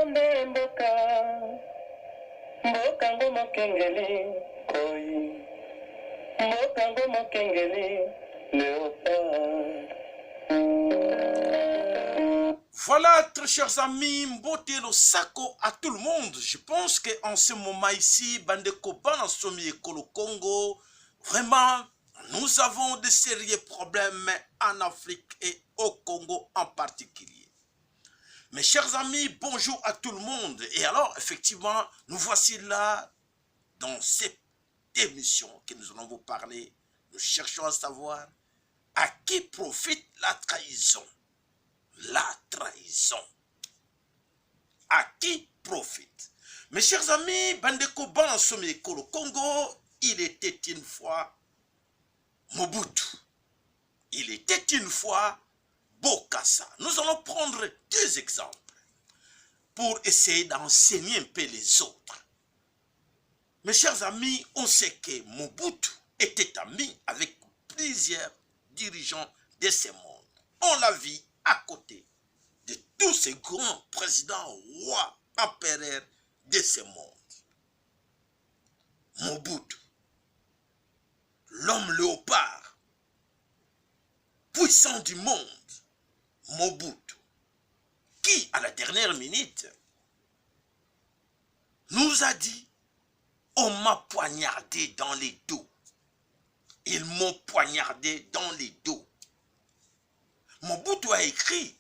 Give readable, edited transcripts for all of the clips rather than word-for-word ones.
nde mboka mboka ngo mokengeli koi mboka ngo mokengeli léopard. Voilà, très chers amis, Mbote lo Sako à tout le monde. Je pense qu'en ce moment ici, Bandeko Banasomi et Kolo Congo, vraiment, nous avons de sérieux problèmes en Afrique et au Congo en particulier. Mes chers amis, bonjour à tout le monde. Et alors, effectivement, nous voici là, dans cette émission que nous allons vous parler. Nous cherchons à savoir à qui profite la trahison. La trahison. À qui profite? Mes chers amis, Bandeko Banasomi Kolo Congo, il était une fois Mobutu. Il était une fois Bokassa. Nous allons prendre deux exemples pour essayer d'enseigner un peu les autres. Mes chers amis, on sait que Mobutu était ami avec plusieurs dirigeants de ce monde. On l'a vu à côté de tous ces grands présidents, rois, empereurs de ce monde. Mobutu, l'homme léopard, puissant du monde, Mobutu, qui à la dernière minute nous a dit: on m'a poignardé dans les dos. Ils m'ont poignardé dans les dos. Mobutu a écrit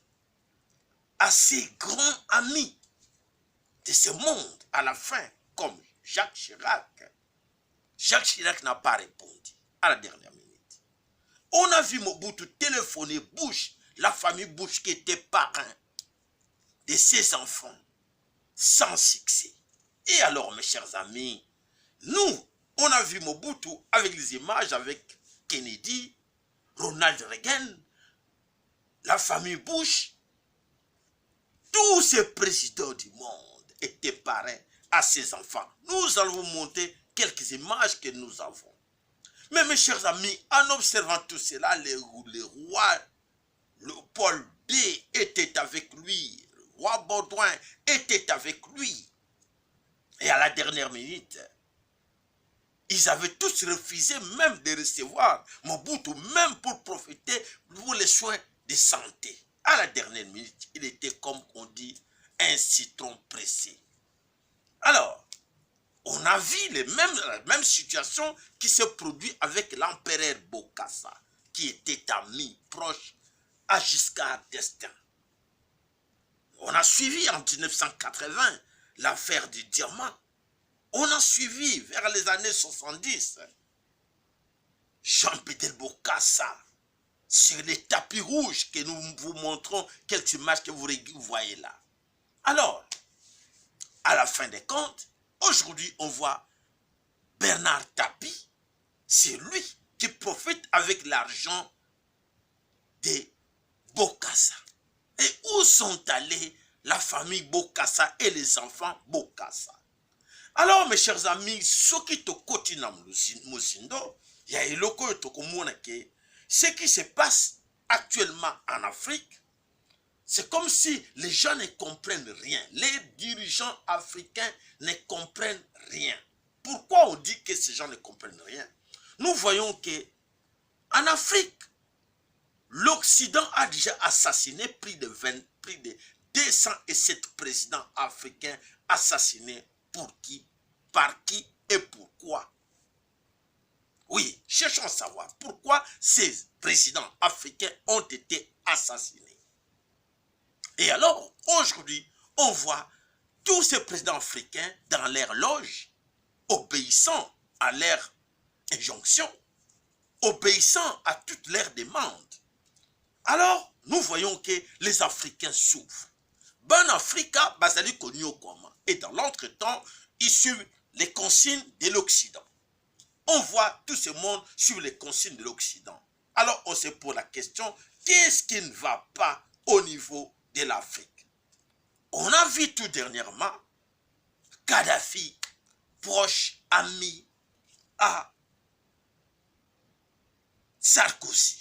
à ses grands amis de ce monde à la fin, comme Jacques Chirac. Jacques Chirac n'a pas répondu à la dernière minute. On a vu Mobutu téléphoner Bush, la famille Bush qui était parrain de ses enfants, sans succès. Et alors, mes chers amis, nous, on a vu Mobutu avec les images avec Kennedy, Ronald Reagan, la famille Bush. Tous ces présidents du monde étaient parrains à ses enfants. Nous allons vous montrer quelques images que nous avons. Mais mes chers amis, en observant tout cela, les rois, le Paul II était avec lui, le roi Baudouin était avec lui. Et à la dernière minute, ils avaient tous refusé même de recevoir Mobutu, même pour profiter pour les soins de santé. À la dernière minute, il était, comme on dit, un citron pressé. Alors, on a vu la même situation qui se produit avec l'empereur Bokassa, qui était ami proche à Giscard d'Estaing. On a suivi en 1980 l'affaire du diamant. On a suivi vers les années 70 Jean-Pierre Bokassa sur les tapis rouges que nous vous montrons quelques images que vous voyez là. Alors, à la fin des comptes, aujourd'hui on voit Bernard Tapie, c'est lui qui profite avec l'argent de Bokassa. Et où sont allés la famille Bokassa et les enfants Bokassa? Alors, mes chers amis, ce qui te continue à Mouzindo, il y a ce qui se passe actuellement en Afrique, c'est comme si les gens ne comprennent rien. Les dirigeants africains ne comprennent rien. Pourquoi on dit que ces gens ne comprennent rien? Nous voyons que en Afrique, l'Occident a déjà assassiné plus de 207 présidents africains assassinés. Pour qui? Par qui et pourquoi? Oui, cherchons à savoir pourquoi ces présidents africains ont été assassinés. Et alors, aujourd'hui, on voit tous ces présidents africains dans leur loge, obéissant à leurs injonctions, obéissant à toutes leurs demandes. Alors, nous voyons que les Africains souffrent. Ben Africa, basali konyo koma. Et dans l'entretemps, ils suivent les consignes de l'Occident. On voit tout ce monde suivre les consignes de l'Occident. Alors, on se pose la question, qu'est-ce qui ne va pas au niveau de l'Afrique? On a vu tout dernièrement Kadhafi, proche ami à Sarkozy.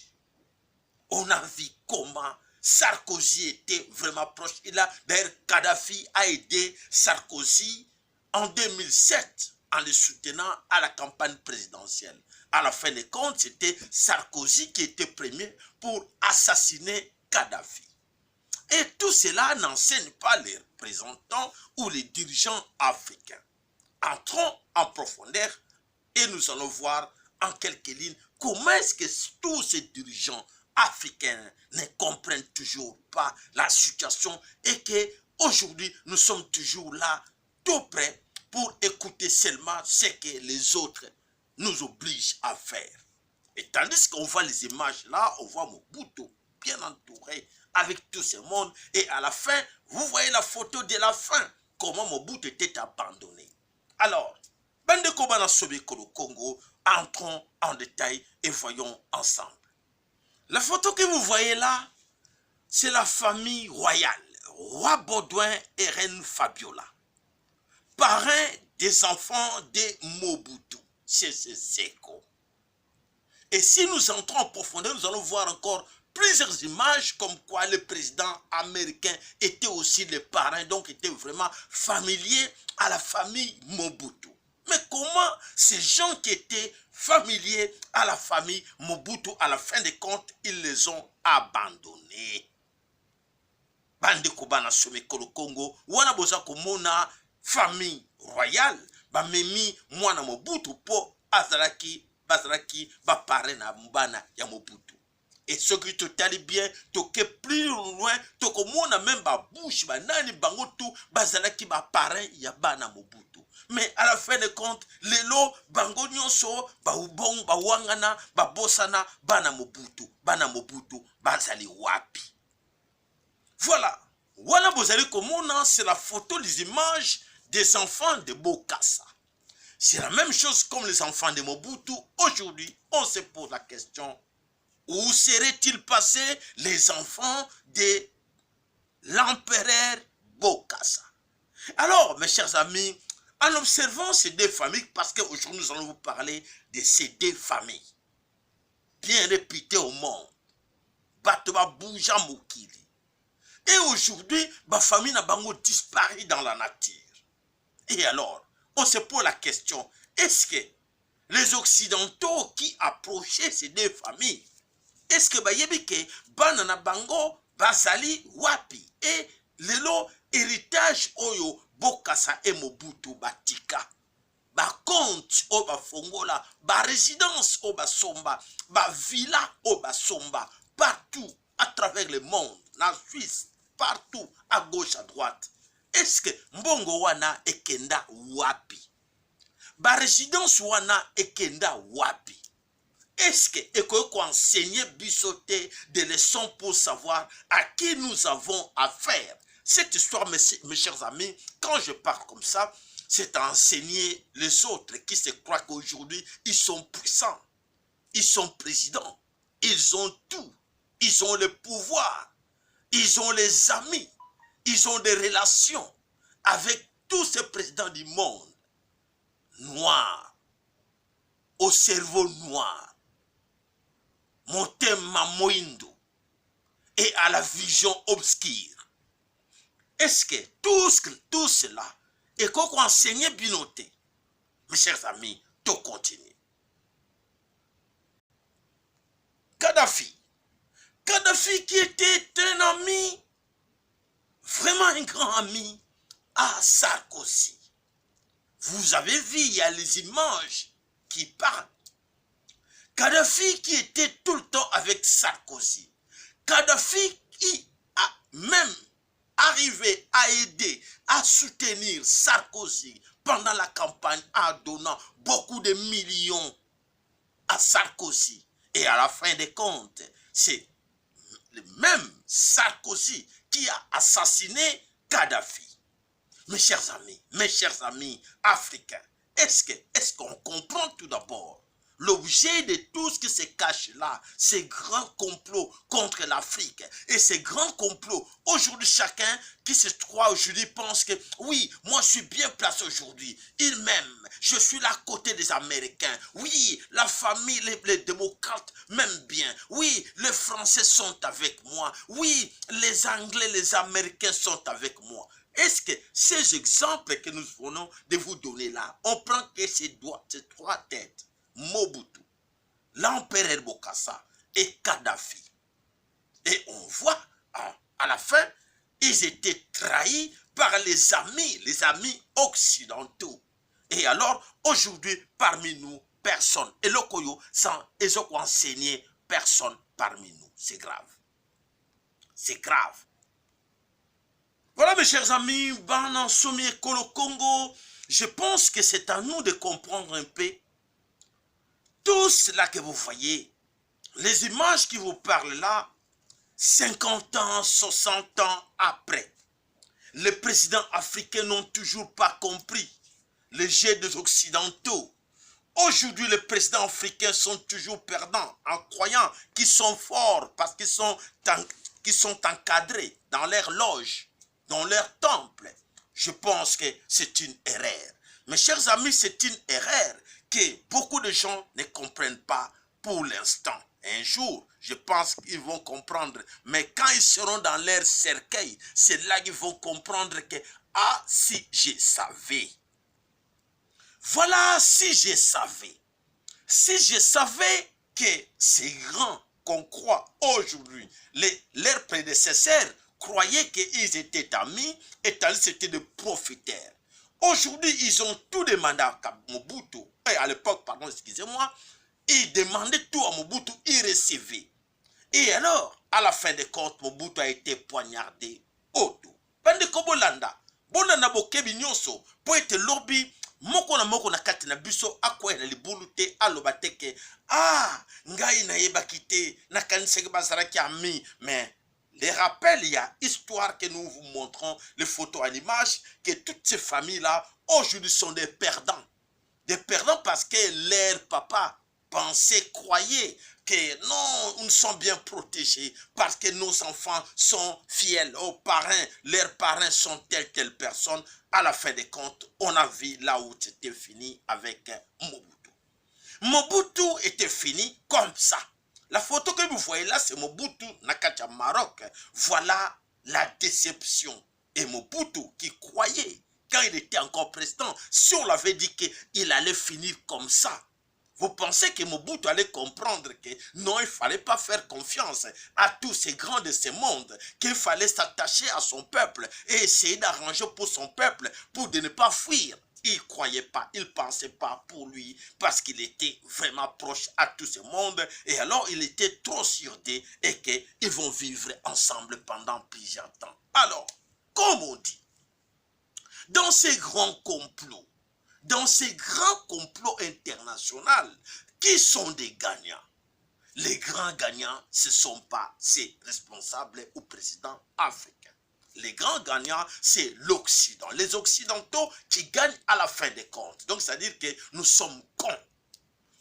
On a vu comment Sarkozy était vraiment proche. D'ailleurs, Kadhafi a aidé Sarkozy en 2007 en le soutenant à la campagne présidentielle. À la fin des comptes, c'était Sarkozy qui était premier pour assassiner Kadhafi. Et tout cela n'enseigne pas les représentants ou les dirigeants africains. Entrons en profondeur et nous allons voir en quelques lignes comment est-ce que tous ces dirigeants africains ne comprennent toujours pas la situation et que aujourd'hui nous sommes toujours là tout près pour écouter seulement ce que les autres nous obligent à faire. Et tandis qu'on voit les images là, on voit Mobutu bien entouré avec tout ce monde et à la fin, vous voyez la photo de la fin, comment Mobutu était abandonné. Alors, Bande Kobana Sobekolo Congo, entrons en détail et voyons ensemble. La photo que vous voyez là, c'est la famille royale, Roi Baudouin et Reine Fabiola, parrain des enfants de Mobutu, c'est Seko. Et si nous entrons en profondeur, nous allons voir encore plusieurs images comme quoi le président américain était aussi le parrain, donc était vraiment familier à la famille Mobutu. Mais comment ces gens qui étaient familiers à la famille Mobutu, à la fin des comptes, ils les ont abandonnés? Bande Kobana Somekolo Congo, wana boza komona famille royale, ba memi mwana Mobutu po azalaki parrain na mbana ya Mobutu. Et ce qui te tali bien, toke plus loin, tokomona même ba bouche, ba nani bango tout, bazalaki ba parrain ya bana Mobutu. Mais à la fin de compte, lelo bango nyonso, ba ubong, ba wangana, ba bosana, bana Mobutu, bazali wapi. Voilà. Voilà, vous allez komona, c'est la photo, les images des enfants de Bokassa. C'est la même chose comme les enfants de Mobutu. Aujourd'hui, on se pose la question, où seraient-ils passés les enfants de l'empereur Bokassa? Alors, mes chers amis, en observant ces deux familles, parce qu'aujourd'hui nous allons vous parler de ces deux familles, bien réputées au monde, Batoba Bouja Mokili. Et aujourd'hui, ma famille n'a pas disparu dans la nature. Et alors, on se pose la question, est-ce que les Occidentaux qui approchaient ces deux familles, est-ce que Bayebike, Banana Bango, Bazali, Wapi, et lelo héritage Oyo, Bokassa et Mobutu, Batika, ba compte au Bafongola, ba résidence au Basomba, ba villa au Basomba, partout à travers le monde, la Suisse, partout à gauche, à droite. Est-ce que Mbongo wana ekenda wapi? Ba résidence wana ekenda wapi? Est-ce que eko enseigner bisoté des leçons pour savoir à qui nous avons affaire? Cette histoire, mes chers amis, quand je parle comme ça, c'est à enseigner les autres qui se croient qu'aujourd'hui, ils sont puissants, ils sont présidents, ils ont tout, ils ont le pouvoir, ils ont les amis, ils ont des relations avec tous ces présidents du monde, noirs, au cerveau noir, Motema Moindo, et à la vision obscure. Est-ce que tout cela est qu'on enseigne binoté? Mes chers amis, tout continue. Kadhafi qui était un ami, vraiment un grand ami à Sarkozy. Vous avez vu, il y a les images qui parlent. Kadhafi qui était tout le temps avec Sarkozy. Kadhafi qui a même arrivé à aider, à soutenir Sarkozy pendant la campagne en donnant beaucoup de millions à Sarkozy. Et à la fin des comptes, c'est le même Sarkozy qui a assassiné Kadhafi. Mes chers amis africains, est-ce qu'on comprend tout d'abord l'objet de tout ce qui se cache là, ces grands complots contre l'Afrique. Et ces grands complots, aujourd'hui, chacun qui se croit aujourd'hui pense que, oui, moi je suis bien placé aujourd'hui. Il m'aime, je suis là à côté des Américains. Oui, la famille, les démocrates m'aiment bien. Oui, les Français sont avec moi. Oui, les Anglais, les Américains sont avec moi. Est-ce que ces exemples que nous venons de vous donner là, on prend que ces trois têtes, Mobutu, l'empereur Bokassa et Kadhafi. Et on voit, à la fin, ils étaient trahis par les amis occidentaux. Et alors, aujourd'hui, parmi nous, personne. Et le Koyo, sans enseigner personne parmi nous. C'est grave. C'est grave. Voilà mes chers amis, Banan Somi Kolo Congo, je pense que c'est à nous de comprendre un peu tout cela que vous voyez. Les images qui vous parlent là, 50 ans, 60 ans après, les présidents africains n'ont toujours pas compris le jeu des Occidentaux. Aujourd'hui, les présidents africains sont toujours perdants en croyant qu'ils sont forts parce qu'ils sont encadrés dans leur loge, dans leur temple. Je pense que c'est une erreur. Mes chers amis, c'est une erreur que beaucoup de gens ne comprennent pas pour l'instant. Un jour, je pense qu'ils vont comprendre. Mais quand ils seront dans leur cercueil, c'est là qu'ils vont comprendre que, ah, si je savais. Voilà, si je savais que ces grands qu'on croit aujourd'hui, leurs prédécesseurs croyaient qu'ils étaient amis et c'était des profiteurs. Aujourd'hui, ils ont tout demandé à Mobutu, et à l'époque, pardon, excusez-moi, ils demandaient tout à Mobutu, ils recevaient. Et alors, à la fin des comptes, Mobutu a été poignardé au dos. Pendeko Bolanda, Bolanda Bokebi Nyonso, pour être lobby, moko na kati na biso akwa na libulu te aloba teke ah ngai na yeba kite na kaniseke bazaraki ami. Mais les rappels, il y a histoire que nous vous montrons les photos à l'image que toutes ces familles là aujourd'hui sont des perdants parce que leurs papas pensaient, croyaient que non, nous sommes bien protégés parce que nos enfants sont fidèles aux parrains, leurs parrains sont telle personne. À la fin des comptes, on a vu là où c'était fini avec Mobutu. Mobutu était fini comme ça. La photo que vous voyez là, c'est Mobutu Nakacha Maroc. Voilà la déception. Et Mobutu qui croyait, quand il était encore président, si on l'avait dit qu'il allait finir comme ça, vous pensez que Mobutu allait comprendre que non, il ne fallait pas faire confiance à tous ces grands de ce monde, qu'il fallait s'attacher à son peuple et essayer d'arranger pour son peuple pour de ne pas fuir. Il ne croyait pas, il ne pensait pas pour lui parce qu'il était vraiment proche à tout ce monde et alors il était trop sûr d'eux et qu'ils vont vivre ensemble pendant plusieurs temps. Alors, comme on dit, dans ces grands complots, dans ces grands complots internationaux, qui sont des gagnants? Les grands gagnants, ce ne sont pas ces responsables ou présidents africains. Les grands gagnants, c'est l'Occident. Les Occidentaux qui gagnent à la fin des comptes. Donc, c'est-à-dire que nous sommes cons.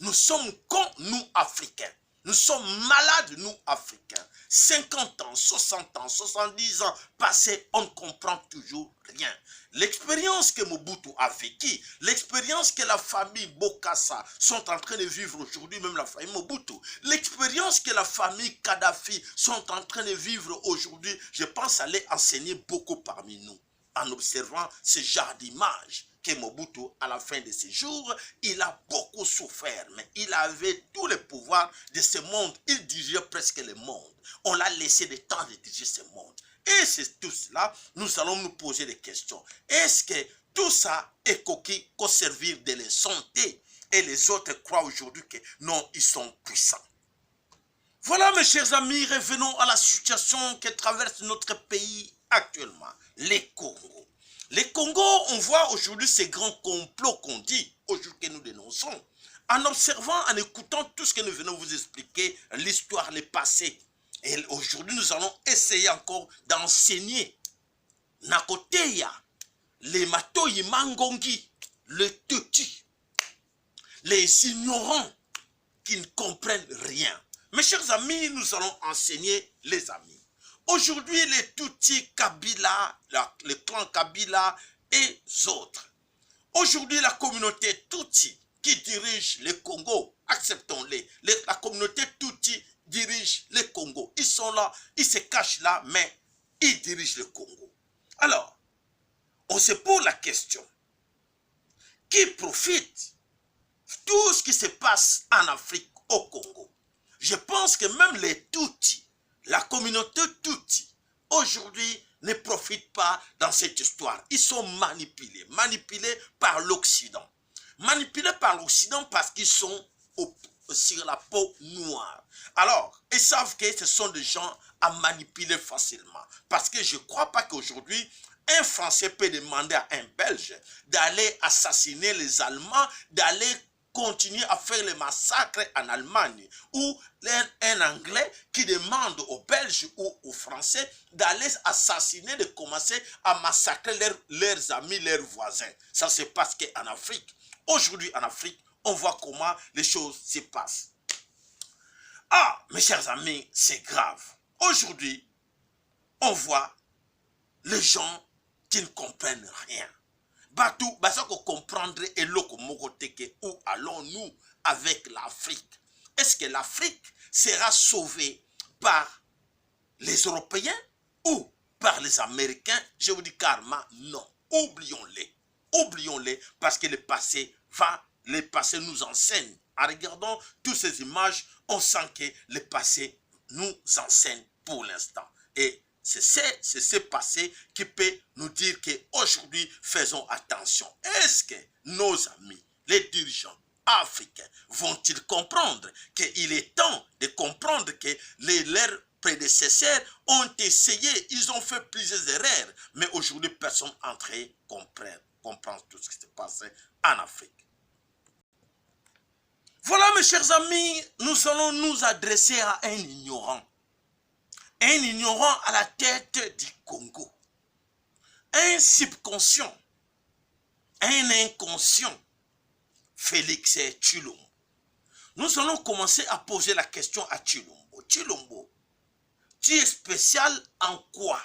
Nous sommes cons, nous, Africains. Nous sommes malades, nous, Africains. 50 ans, 60 ans, 70 ans passés, on ne comprend toujours rien. L'expérience que Mobutu a vécue, l'expérience que la famille Bokassa sont en train de vivre aujourd'hui, même la famille Mobutu, l'expérience que la famille Kadhafi sont en train de vivre aujourd'hui, je pense aller enseigner beaucoup parmi nous, en observant ce genre d'images. Que Mobutu, à la fin de ses jours, il a beaucoup souffert, mais il avait tous les pouvoirs de ce monde. Il dirigeait presque le monde. On l'a laissé le temps de diriger ce monde. Et c'est tout cela, nous allons nous poser des questions. Est-ce que tout ça est coquille qu'au servir de les santé et les autres croient aujourd'hui que non, ils sont puissants? Voilà mes chers amis, revenons à la situation que traverse notre pays actuellement, les Congo. Les Congo, on voit aujourd'hui ces grands complots qu'on dit, aujourd'hui que nous dénonçons, en observant, en écoutant tout ce que nous venons vous expliquer, l'histoire, le passé. Et aujourd'hui, nous allons essayer encore d'enseigner Nakoteya, les Matoyi Mangongi, les Tuti, les ignorants qui ne comprennent rien. Mes chers amis, nous allons enseigner les amis. Aujourd'hui, les Tutsis, Kabila, le clan Kabila et autres. Aujourd'hui, la communauté Tutsi qui dirige le Congo, acceptons-les, la communauté Tutsi dirige le Congo. Ils sont là, ils se cachent là, mais ils dirigent le Congo. Alors, on se pose la question, qui profite de tout ce qui se passe en Afrique, au Congo? Je pense que même les Tutsis, la communauté Tutsi, aujourd'hui, ne profitent pas dans cette histoire. Ils sont manipulés par l'Occident. Manipulés par l'Occident parce qu'ils sont sur la peau noire. Alors, ils savent que ce sont des gens à manipuler facilement. Parce que je ne crois pas qu'aujourd'hui, un Français peut demander à un Belge d'aller assassiner les Allemands, d'aller continuer à faire les massacres en Allemagne, ou un Anglais qui demande aux Belges ou aux Français d'aller assassiner, de commencer à massacrer leurs amis, leurs voisins. Ça se passe qu'en Afrique. Aujourd'hui en Afrique, on voit comment les choses se passent. Ah, mes chers amis, c'est grave. Aujourd'hui, on voit les gens qui ne comprennent rien. Batou, basako comprendre et loko mokoteke, où allons-nous avec l'Afrique? Est-ce que l'Afrique sera sauvée par les Européens ou par les Américains? Je vous dis carrément non. Oublions-les. Oublions-les parce que le passé nous enseigne. En regardant toutes ces images, on sent que le passé nous enseigne pour l'instant. Et c'est ce passé qui peut nous dire qu'aujourd'hui, faisons attention. Est-ce que nos amis, les dirigeants africains, vont-ils comprendre qu'il est temps de comprendre que leurs prédécesseurs ont essayé, ils ont fait plusieurs erreurs, mais aujourd'hui, personne n'entre comprendre tout ce qui se passe en Afrique. Voilà, mes chers amis, nous allons nous adresser à un ignorant. Un ignorant à la tête du Congo. Un subconscient. Un inconscient. Félix Tshilombo. Nous allons commencer à poser la question à Tshilombo. Tshilombo, tu es spécial en quoi?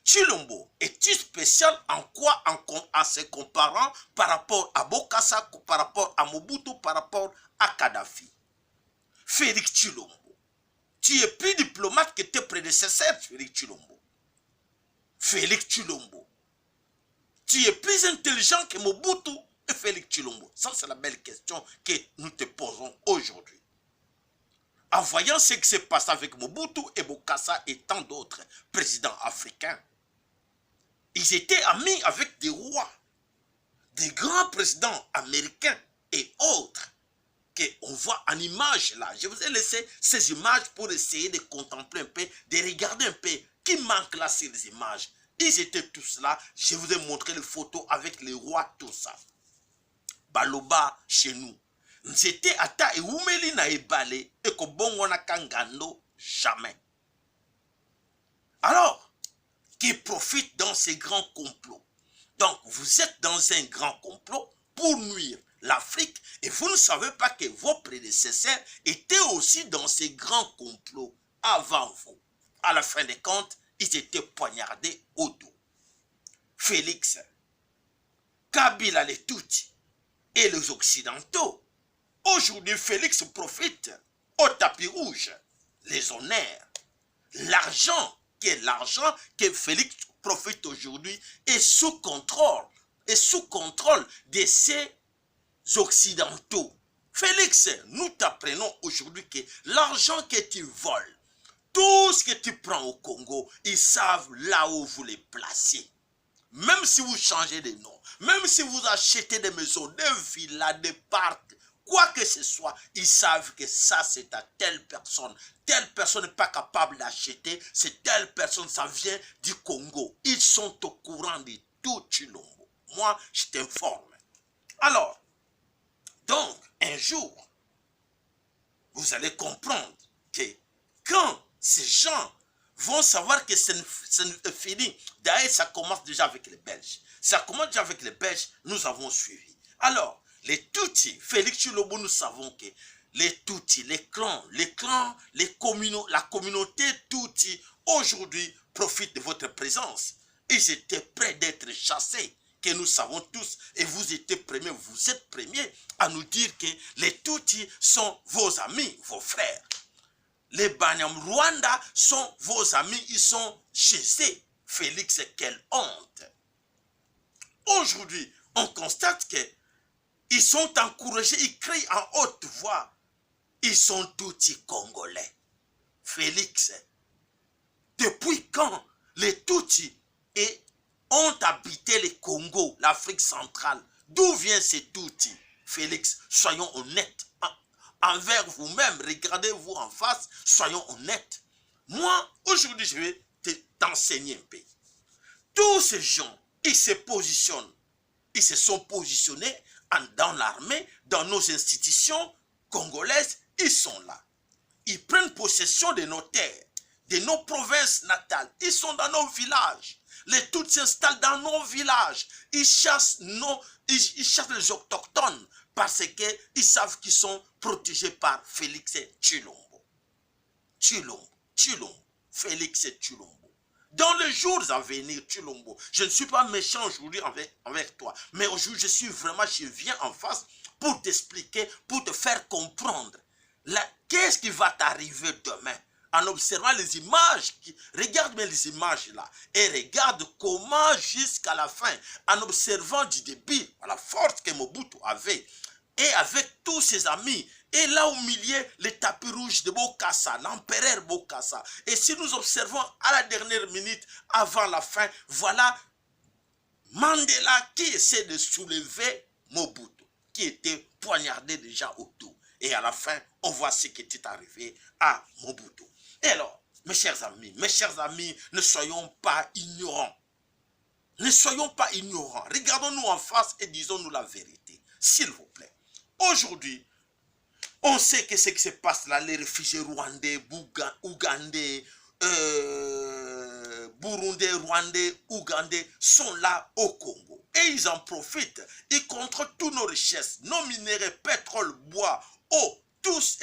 Tshilombo, es-tu spécial en quoi en se comparant par rapport à Bokassa, par rapport à Mobutu, par rapport à Kadhafi? Félix Tshilombo, tu es plus diplomate que tes prédécesseurs, Félix Tshilombo. Félix Tshilombo, tu es plus intelligent que Mobutu et Félix Tshilombo. Ça, c'est la belle question que nous te posons aujourd'hui. En voyant ce qui se passe avec Mobutu et Bokassa et tant d'autres présidents africains, ils étaient amis avec des rois, des grands présidents américains et autres qu'on voit en images là. Je vous ai laissé ces images pour essayer de contempler un peu, de regarder un peu qui manque là sur les images. Ils étaient tous là. Je vous ai montré les photos avec les rois, tout ça. Baloba chez nous. C'était ata et oumeli na ebale et ko bongo na kangando jamais. Alors, qui profite dans ces grands complots. Donc, vous êtes dans un grand complot pour nuire l'Afrique et vous ne savez pas que vos prédécesseurs étaient aussi dans ces grands complots avant vous. À la fin des comptes, ils étaient poignardés au dos. Félix, Kabila, les Tutsis et les Occidentaux. Aujourd'hui, Félix profite au tapis rouge, les honneurs, l'argent que Félix profite aujourd'hui est sous contrôle de ces Occidentaux. Félix, nous t'apprenons aujourd'hui que l'argent que tu voles, tout ce que tu prends au Congo, ils savent là où vous les placez. Même si vous changez de nom, même si vous achetez des maisons, des villas, des parcs, quoi que ce soit, ils savent que ça c'est à telle personne n'est pas capable d'acheter, c'est telle personne, ça vient du Congo. Ils sont au courant de tout Tshilombo. Moi, je t'informe. Alors, donc, un jour, vous allez comprendre que quand ces gens vont savoir que c'est fini, d'ailleurs, ça commence déjà avec les Belges. Ça commence déjà avec les Belges, nous avons suivi. Alors, Les Tutsis, Félix Tshilombo, nous savons que les Tutsis, les clans, la communauté Tutsi, aujourd'hui, profitent de votre présence. Ils étaient prêts d'être chassés, que nous savons tous, et vous êtes premiers à nous dire que les Tutsis sont vos amis, vos frères. Les Banyam Rwanda sont vos amis, ils sont chez eux. Félix, quelle honte! Aujourd'hui, on constate qu'ils sont encouragés, ils crient en haute voix. Ils sont Tutsis congolais. Félix, depuis quand les Tutsis ont habité le Congo, l'Afrique centrale? D'où viennent ces Tutsis? Félix, soyons honnêtes envers vous-même. Regardez-vous en face, soyons honnêtes. Moi, aujourd'hui, je vais t'enseigner un peu. Tous ces gens, ils se positionnent. Ils se sont positionnés dans l'armée, dans nos institutions congolaises. Ils sont là. Ils prennent possession de nos terres, de nos provinces natales. Ils sont dans nos villages. Les Tutsis s'installent dans nos villages. Ils chassent les autochtones parce qu'ils savent qu'ils sont protégés par Félix Tshilombo. Tshilombo. Félix Tshilombo. Dans les jours à venir, Tshilombo, je ne suis pas méchant aujourd'hui avec toi, mais aujourd'hui je viens en face pour t'expliquer, pour te faire comprendre qu'est-ce qui va t'arriver demain. En observant les images, regarde bien les images là, et regarde comment jusqu'à la fin, en observant du début, la force que Mobutu avait, et avec tous ses amis, et là au milieu, le tapis rouge de Bokassa, l'empereur Bokassa. Et si nous observons à la dernière minute, avant la fin, voilà Mandela qui essaie de soulever Mobutu, qui était poignardé déjà autour. Et à la fin, on voit ce qui était arrivé à Mobutu. Et alors, mes chers amis, ne soyons pas ignorants. Ne soyons pas ignorants. Regardons-nous en face et disons-nous la vérité. S'il vous plaît. Aujourd'hui, on sait que ce qui se passe là, les réfugiés rwandais, ougandais, burundais, rwandais, ougandais sont là au Congo. Et ils en profitent. Ils contrôlent toutes nos richesses, nos minéraux, pétrole, bois, eau. Tous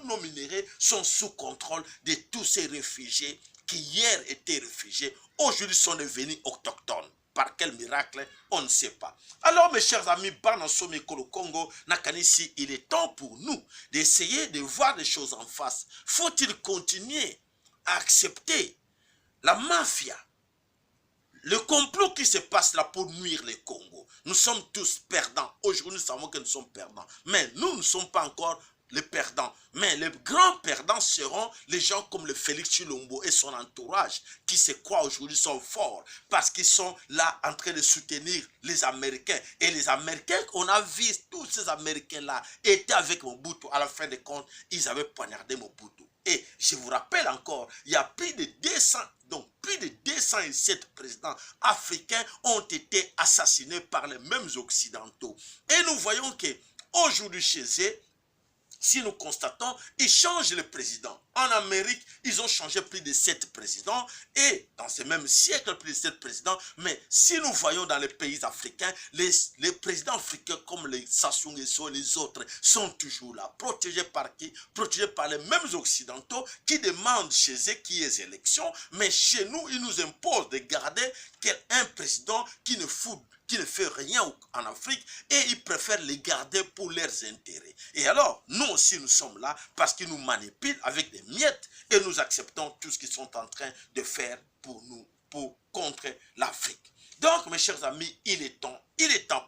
nos minéraux sont sous contrôle de tous ces réfugiés qui hier étaient réfugiés, aujourd'hui sont devenus autochtones. Par quel miracle, on ne sait pas. Alors mes chers amis, Banansome Kolo Congo, Nakanisi, il est temps pour nous d'essayer de voir les choses en face. Faut-il continuer à accepter la mafia, le complot qui se passe là pour nuire le Congo? Nous sommes tous perdants. Aujourd'hui, nous savons que nous sommes perdants. Mais nous ne sommes pas encore les perdants. Mais les grands perdants seront les gens comme le Félix Tshilombo et son entourage qui se croient aujourd'hui sont forts parce qu'ils sont là en train de soutenir les Américains. Et les Américains, on a vu tous ces Américains-là étaient avec Mobutu. À la fin des comptes, ils avaient poignardé Mobutu. Et je vous rappelle encore, il y a plus de 207 présidents africains ont été assassinés par les mêmes occidentaux. Et nous voyons que aujourd'hui chez eux, si nous constatons, ils changent le président. En Amérique, ils ont changé plus de 7 présidents. Et dans ce même siècle, plus de 7 présidents. Mais si nous voyons dans les pays africains, les présidents africains comme les Sassou Nguesso et les autres sont toujours là. Protégés par qui? Protégés par les mêmes occidentaux qui demandent chez eux qu'il y ait des élections. Mais chez nous, ils nous imposent de garder un président qui ne fait rien en Afrique et ils préfèrent les garder pour leurs intérêts. Et alors, nous aussi, nous sommes là parce qu'ils nous manipulent avec des miettes et nous acceptons tout ce qu'ils sont en train de faire pour nous, contre l'Afrique. Donc, mes chers amis, il est temps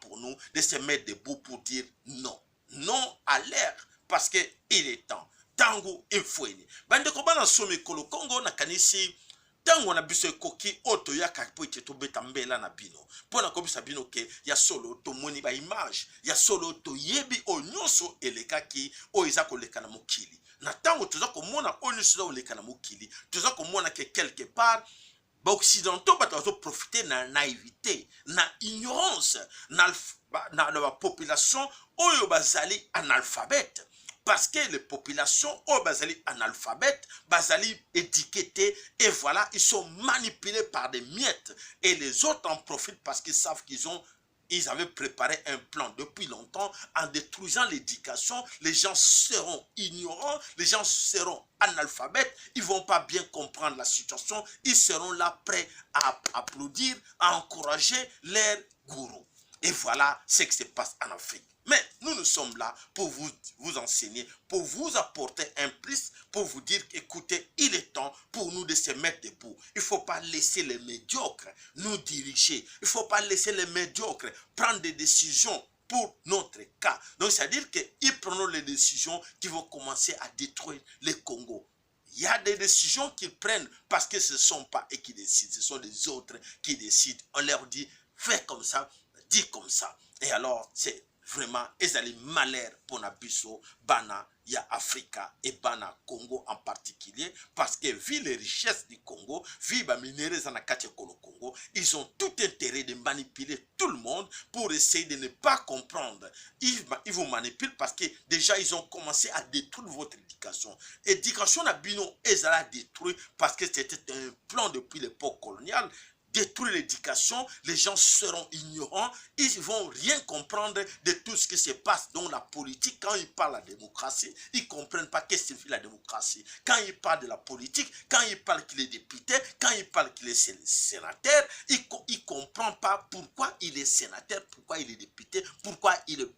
pour nous de se mettre debout pour dire non. Non à l'air parce qu'il est temps. Tango infoueni. Bande kobana somi kolo Congo na kanisi tango na biso ekoki oto ya kapo ite to beta mbela na bino pona ko bisa bino ke ya solo to moni ba image ya solo to yebi onyoso elekaki o eza koleka na mokili na tango toza komona onyoso oleka na mokili toza komona ke quelque part ba occidentaux batazo profiter na naïveté na ignorance na la population oyo bazali analphabète. Parce que les populations, oh, basali analphabètes, basali étiquetés, et voilà, ils sont manipulés par des miettes. Et les autres en profitent parce qu'ils savent qu'ils ont ils avaient préparé un plan depuis longtemps en détruisant l'éducation. Les gens seront ignorants, les gens seront analphabètes, ils ne vont pas bien comprendre la situation, ils seront là prêts à applaudir, à encourager leurs gourous. Et voilà ce qui se passe en Afrique. Mais nous sommes là pour vous enseigner, pour vous apporter un plus, pour vous dire, écoutez, il est temps pour nous de se mettre debout. Il ne faut pas laisser les médiocres nous diriger. Il ne faut pas laisser les médiocres prendre des décisions pour notre cas. Donc, c'est-à-dire qu'ils prennent les décisions qui vont commencer à détruire le Congo. Il y a des décisions qu'ils prennent parce que ce ne sont pas eux qui décident, ce sont les autres qui décident. On leur dit, fais comme ça, dis comme ça. Et alors, c'est vraiment, ezali malheur pour Nabiso, Bana, ya Africa et Bana Congo en particulier, parce que vu les richesses du Congo, vu les minéraux dans le Congo, ils ont tout intérêt de manipuler tout le monde pour essayer de ne pas comprendre. Ils vous manipulent parce que déjà ils ont commencé à détruire votre éducation. L'éducation Nabino ezala détruite parce que c'était un plan depuis l'époque coloniale. Détruire l'éducation, les gens seront ignorants, ils ne vont rien comprendre de tout ce qui se passe dans la politique. Quand ils parlent de la démocratie, ils ne comprennent pas qu'est-ce que signifie la démocratie. Quand ils parlent de la politique, quand ils parlent qu'il est député, quand ils parlent qu'il est sénateur, ils ne comprennent pas pourquoi il est sénateur, pourquoi il est député, pourquoi il est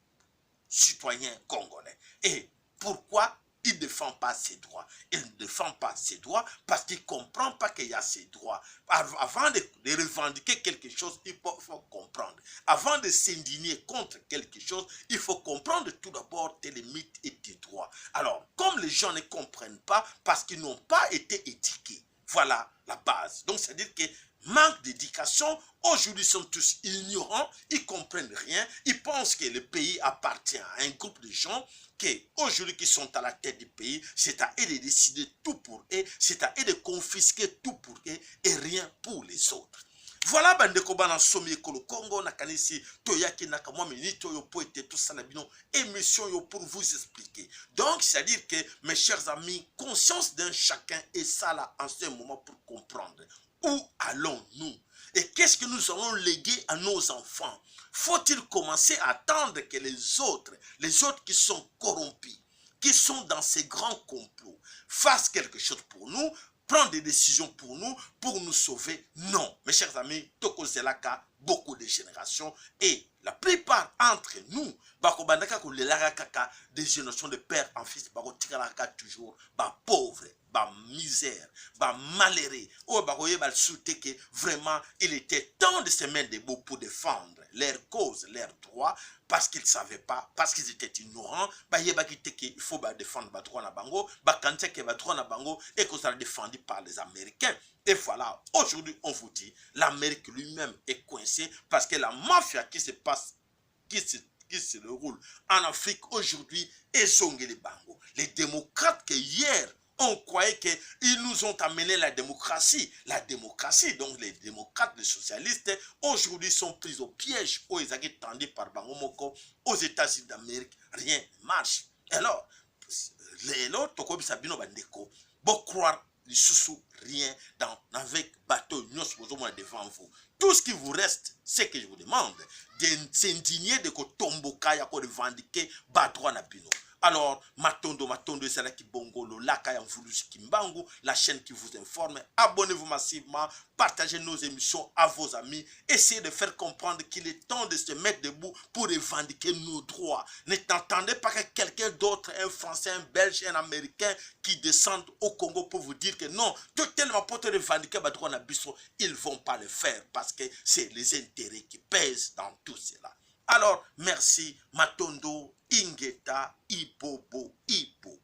citoyen congolais. Et pourquoi il ne défend pas ses droits. Il ne défend pas ses droits parce qu'il ne comprend pas qu'il y a ses droits. Avant de revendiquer quelque chose, il faut comprendre. Avant de s'indigner contre quelque chose, il faut comprendre tout d'abord tes limites et tes droits. Alors, comme les gens ne comprennent pas parce qu'ils n'ont pas été éduqués, voilà la base. Donc, c'est-à-dire que manque d'éducation, aujourd'hui ils sont tous ignorants, ils ne comprennent rien, ils pensent que le pays appartient à un groupe de gens qui aujourd'hui qui sont à la tête du pays, c'est à eux de décider tout pour eux, c'est à eux de confisquer tout pour eux et rien pour les autres. Voilà bandeko bana somi ekolo Congo nakanisi toyaki nakamwa minito yo po ete tout salabino émission yo pour vous expliquer. Donc c'est à dire que mes chers amis, conscience d'un chacun est ça là en ce moment pour comprendre où allons-nous et qu'est-ce que nous allons léguer à nos enfants. Faut-il commencer à attendre que les autres qui sont corrompus, qui sont dans ces grands complots, fassent quelque chose pour nous, prendre des décisions pour nous sauver? Non, mes chers amis, Toko Zelaka, beaucoup de générations, et la plupart entre nous, des générations de père en fils, toujours, pauvre, misère, malheureux, vraiment, il était temps de se mettre debout pour défendre leurs causes, leurs droits, parce qu'ils ne savaient pas, parce qu'ils étaient ignorants, il faut défendre les droits na bango, et qu'on sera défendu par les Américains. Et voilà, aujourd'hui, on vous dit, l'Amérique lui-même est coincée parce que la mafia qui se passe, qui se déroule en Afrique aujourd'hui est Zongeli Bango. Les démocrates que hier, on croyait qu'ils nous ont amené la démocratie. La démocratie, donc les démocrates, les socialistes, aujourd'hui sont pris au piège où ils ont été tendus par Bango Moko aux États-Unis d'Amérique. Rien ne marche. Alors, les autres, bon croire rien avec bateau devant vous. Tout ce qui vous reste, c'est que je vous demande de s'indigner de Kotomboka ya ko revendiquer droit na bino. Alors, Matondo, Ezalaki Bongolo, Laka Kimbangu, la chaîne qui vous informe. Abonnez-vous massivement, partagez nos émissions à vos amis. Essayez de faire comprendre qu'il est temps de se mettre debout pour revendiquer nos droits. N'attendez pas que quelqu'un d'autre, un Français, un Belge, un Américain, qui descendent au Congo pour vous dire que non, tellement pour te revendiquer les droits, ils ne vont pas le faire parce que c'est les intérêts qui pèsent dans tout cela. Alors, merci, Matondo, Ingeta, Ipobo, Ipo.